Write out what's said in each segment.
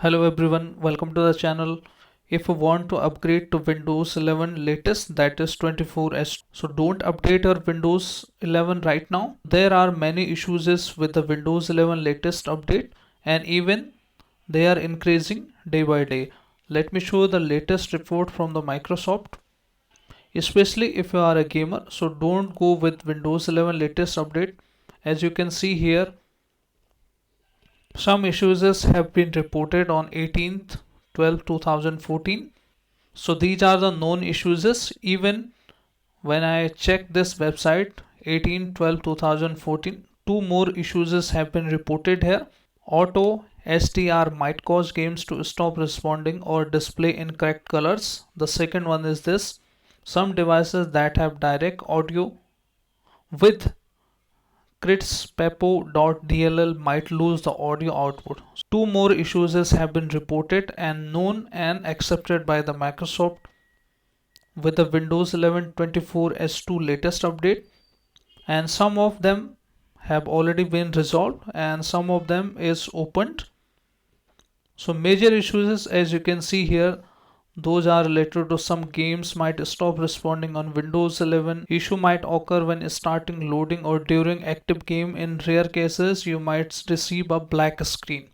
Hello everyone, welcome to the channel. If you want to upgrade to Windows 11 latest, that is 24S, so don't update your Windows 11 right now. There are many issues with the Windows 11 latest update, and even they are increasing day by day. Let me show you the latest report from the Microsoft. Especially if you are a gamer, so don't go with Windows 11 latest update. As you can see here, some issues have been reported on 18th 12 2014. So these are the known issues. Even when I check this website 18/12/2014, two more issues have been reported here. Auto STR might cause games to stop responding or display incorrect colors. The second one is this: some devices that have direct audio with critspepo.dll might lose the audio output. Two more issues have been reported and known and accepted by the Microsoft with the Windows 11 24S2 latest update, and some of them have already been resolved and some of them is opened. So major issues, as you can see here, those are related to some games might stop responding on Windows 11. Issue might occur when starting loading or during active game. In rare cases, you might receive a black screen.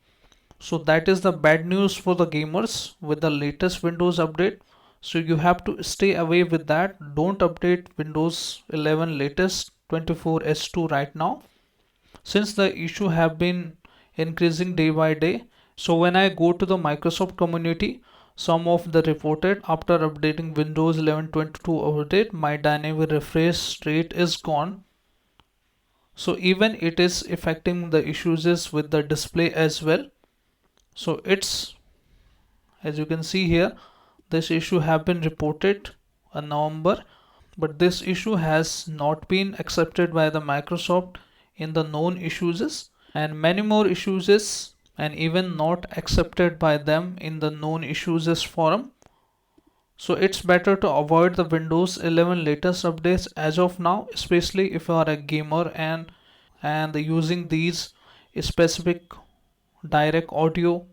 So that is the bad news for the gamers with the latest Windows update. So you have to stay away with that. Don't update Windows 11 latest 24S2 right now, since the issue have been increasing day by day. So when I go to the Microsoft community, some of the reported after updating Windows 11 22 update, my dynamic refresh rate is gone. So even it is affecting the issues with the display as well. So it's, as you can see here, this issue have been reported in November, but this issue has not been accepted by the Microsoft in the known issues, and many more issues and even not accepted by them in the known issues forum. So it's better to avoid the Windows 11 latest updates as of now, especially if you are a gamer and using these specific direct audio.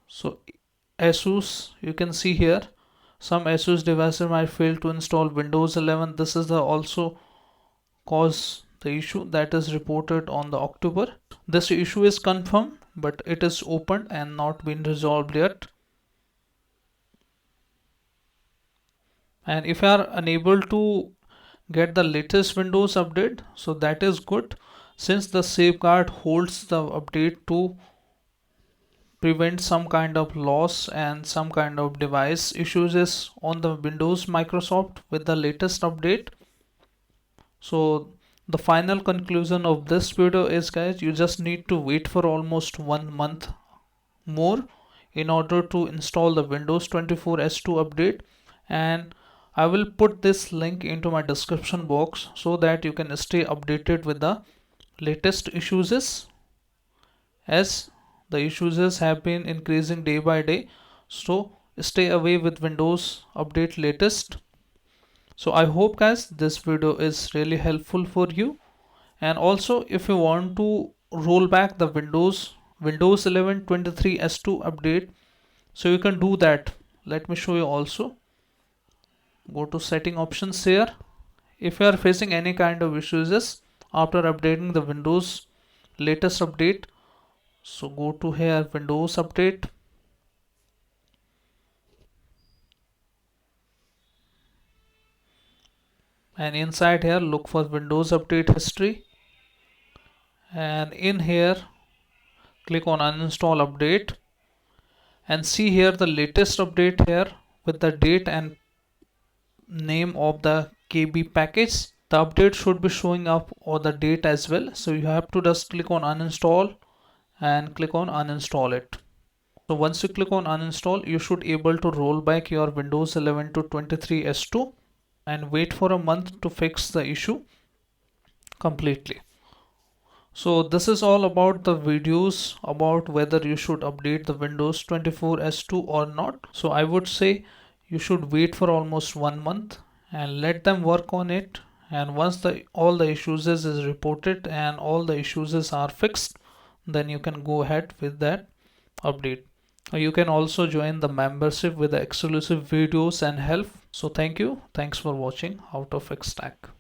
So Asus, you can see here, some Asus devices might fail to install Windows 11. This is the also cause the issue that is reported on the October. This issue is confirmed, but it is opened and not been resolved yet. And if you are unable to get the latest Windows update, so that is good, since the safeguard holds the update to prevent some kind of loss and some kind of device issues on the Windows Microsoft with the latest update. So the final conclusion of this video is, guys, you just need to wait for almost 1 month more in order to install the Windows 24S2 update, and I will put this link into my description box so that you can stay updated with the latest issues, as the issues have been increasing day by day. So stay away with Windows update latest. So I hope, guys, this video is really helpful for you. And also, if you want to roll back the Windows 11 23S2 update, so you can do that. Let me show you also. Go to setting options here. If you are facing any kind of issues after updating the Windows latest update, so go to here, Windows update, and inside here look for Windows update history, and in here click on uninstall update and see here the latest update here with the date and name of the KB package. The update should be showing up or the date as well, so you have to just click on uninstall and click on uninstall it. So once you click on uninstall, you should able to roll back your Windows 11 to 23S2 and wait for a month to fix the issue completely. So this is all about the videos about whether you should update the Windows 24S2 or not. So I would say you should wait for almost 1 month and let them work on it, and once all the issues is reported and all the issues are fixed, then you can go ahead with that update. You can also join the membership with the exclusive videos and help. So thanks for watching How to Fix Tech.